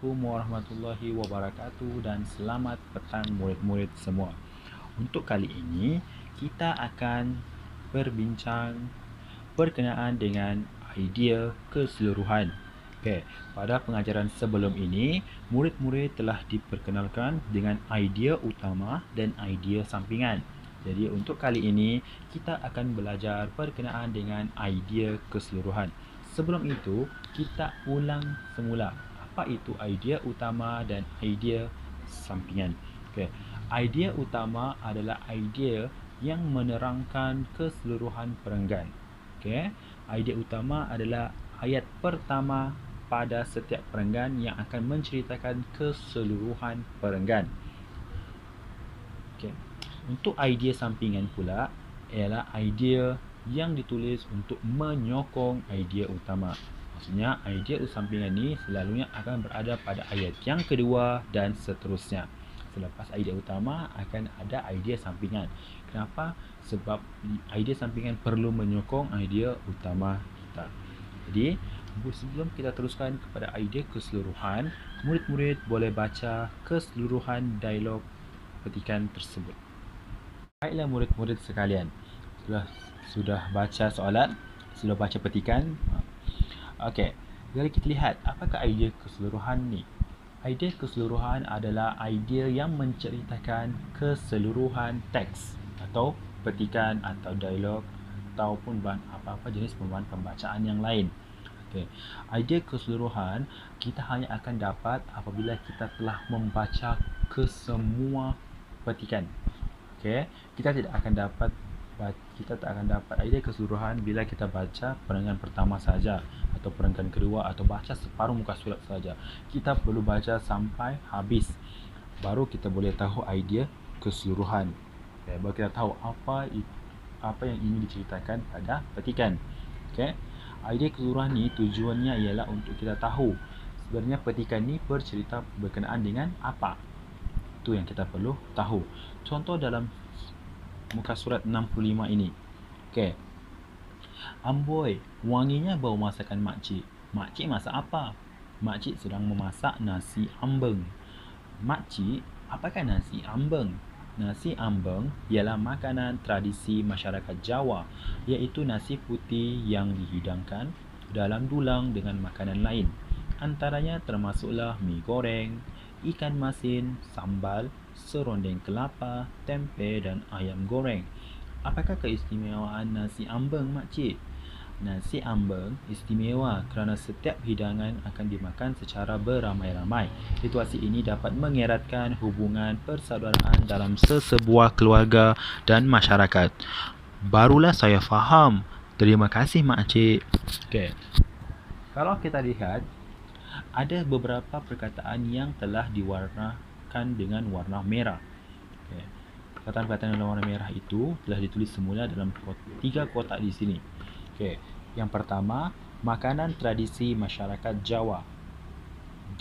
Assalamualaikum warahmatullahi wabarakatuh dan selamat petang murid-murid semua. Untuk kali ini, kita akan berbincang berkenaan dengan idea keseluruhan. Okey, pada pengajaran sebelum ini, murid-murid telah diperkenalkan dengan idea utama dan idea sampingan. Jadi untuk kali ini, kita akan belajar berkenaan dengan idea keseluruhan. Sebelum itu, kita ulang semula. Apa itu idea utama dan idea sampingan? Okey, idea utama adalah idea yang menerangkan keseluruhan perenggan. Okey, idea utama adalah ayat pertama pada setiap perenggan yang akan menceritakan keseluruhan perenggan. Okey, untuk idea sampingan pula ialah idea yang ditulis untuk menyokong idea utama. Maksudnya, idea sampingan ni selalunya akan berada pada ayat yang kedua dan seterusnya. Selepas idea utama akan ada idea sampingan. Kenapa? Sebab idea sampingan perlu menyokong idea utama kita. Jadi, sebelum kita teruskan kepada idea keseluruhan, murid-murid boleh baca keseluruhan dialog petikan tersebut. Baiklah murid-murid sekalian, sudah baca soalan, sudah baca petikan. Okey, jadi kita lihat apakah idea keseluruhan ni. Idea keseluruhan adalah idea yang menceritakan keseluruhan teks atau petikan atau dialog ataupun apa-apa jenis bahan pembacaan yang lain. Okey, idea keseluruhan kita hanya akan dapat apabila kita telah membaca kesemua petikan. Okey, kita tak akan dapat idea keseluruhan bila kita baca perenggan pertama saja atau perenggan kedua atau baca separuh muka surat saja. Kita perlu baca sampai habis baru kita boleh tahu idea keseluruhan. Okay, baru kita tahu apa yang ingin diceritakan pada petikan. Okey, idea keseluruhan ni tujuannya ialah untuk kita tahu sebenarnya petikan ni bercerita berkenaan dengan apa. Itu yang kita perlu tahu. Contoh dalam muka surat 65 ini. Okey. Amboi, wanginya bau masakan makcik. Makcik masak apa? Makcik sedang memasak nasi ambeng. Makcik, apakah nasi ambeng? Nasi ambeng ialah makanan tradisi masyarakat Jawa, iaitu nasi putih yang dihidangkan dalam dulang dengan makanan lain. Antaranya termasuklah mi goreng, ikan masin, sambal, serondeng kelapa, tempe dan ayam goreng. Apakah keistimewaan nasi ambeng, makcik? Nasi ambeng istimewa kerana setiap hidangan akan dimakan secara beramai-ramai. Situasi ini dapat mengeratkan hubungan persaudaraan dalam sesebuah keluarga dan masyarakat. Barulah saya faham. Terima kasih, makcik. Okey. Kalau kita lihat, ada beberapa perkataan yang telah diwarnakan dengan warna merah. Okay. Perkataan-perkataan dalam warna merah itu telah ditulis semula dalam 3 kotak di sini. Okay. Yang pertama, makanan tradisi masyarakat Jawa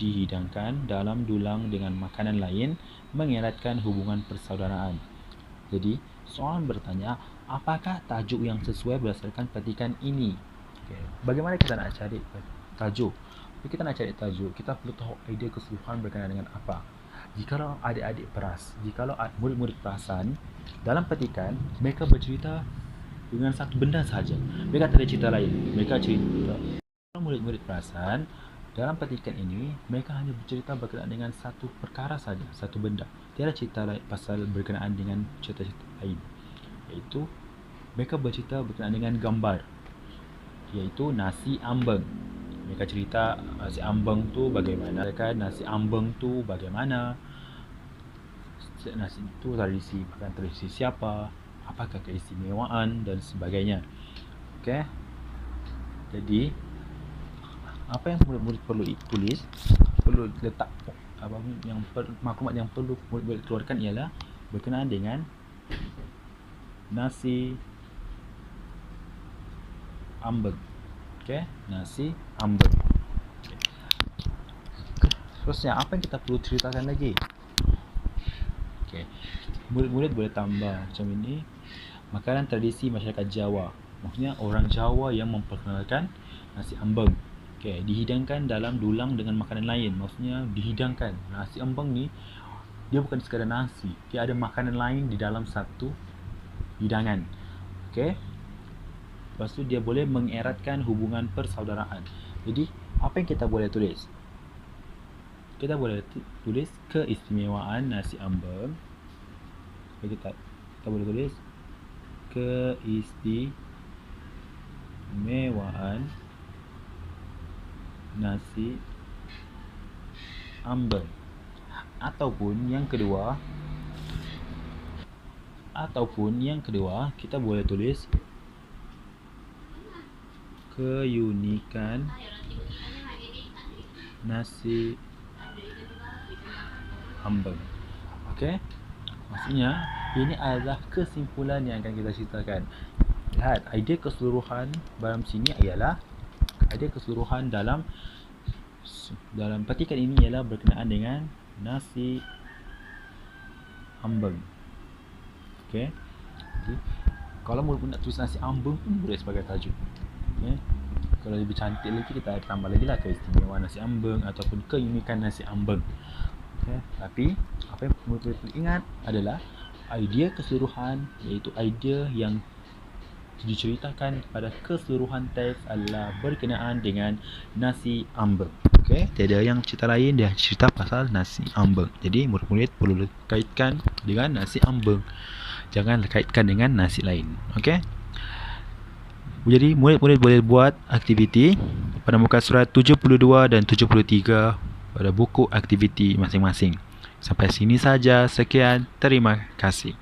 dihidangkan dalam dulang dengan makanan lain, mengeratkan hubungan persaudaraan. Jadi, soalan bertanya, apakah tajuk yang sesuai berdasarkan petikan ini? Okay. Bagaimana kita nak cari tajuk? Jika kita nak cari tajuk, kita perlu tahu idea keseluruhan berkenaan dengan apa. Jikalau adik-adik jikalau murid-murid perasan, dalam petikan, mereka bercerita dengan satu benda sahaja. Mereka tak ada cerita lain. Mereka cerita. Kalau murid-murid perasan, dalam petikan ini, mereka hanya bercerita berkenaan dengan satu perkara saja, satu benda. Tiada cerita lain pasal berkenaan dengan cerita-cerita lain. Iaitu, mereka bercerita berkenaan dengan gambar. Iaitu nasi ambeng. Mereka cerita nasi ambeng tu bagaimana, nasi ambeng tu bagaimana, nasi itu tradisi, makan tradisi siapa, apakah keistimewaan dan sebagainya. Okey. Jadi, apa yang murid-murid perlu tulis, perlu letak maklumat yang perlu murid-murid keluarkan ialah berkenaan dengan nasi ambeng. Okey, nasi ambeng. Okay. Seterusnya, apa yang kita perlu ceritakan lagi? Okey, murid-murid boleh tambah macam ini. Makanan tradisi masyarakat Jawa. Maksudnya orang Jawa yang memperkenalkan nasi ambeng. Okay, dihidangkan dalam dulang dengan makanan lain. Maksudnya dihidangkan. Nasi ambeng ni dia bukan sekadar nasi, dia ada makanan lain di dalam satu hidangan. Okay. Lepas tu dia boleh mengeratkan hubungan persaudaraan. Jadi apa yang kita boleh tulis? Kita boleh tulis keistimewaan nasi ambeng. Kita boleh tulis keistimewaan nasi ambeng. Ataupun yang kedua, kita boleh tulis keunikan nasi ambeng. Okey. Maksudnya ini adalah kesimpulan yang akan kita ceritakan. Lihat, idea keseluruhan dalam sini ialah dalam petikan ini ialah berkenaan dengan nasi ambeng. Okey. Jadi kalau mula-mula nak tulis nasi ambeng pun boleh sebagai tajuk. Okey. Kalau lebih cantik lagi kita tambah lagi lah keistimewaan nasi ambeng ataupun keunikan nasi ambeng. Okay. Tapi apa yang perlu ingat adalah idea keseluruhan, iaitu idea yang diceritakan pada keseluruhan teks adalah berkenaan dengan nasi ambeng. Okay. Tiada yang cerita lain, dia cerita pasal nasi ambeng. Jadi murid-murid perlu kaitkan dengan nasi ambeng, jangan kaitkan dengan nasi lain. Okay. Jadi murid-murid boleh buat aktiviti pada muka surat 72 dan 73 pada buku aktiviti masing-masing. Sampai sini saja. Sekian. Terima kasih.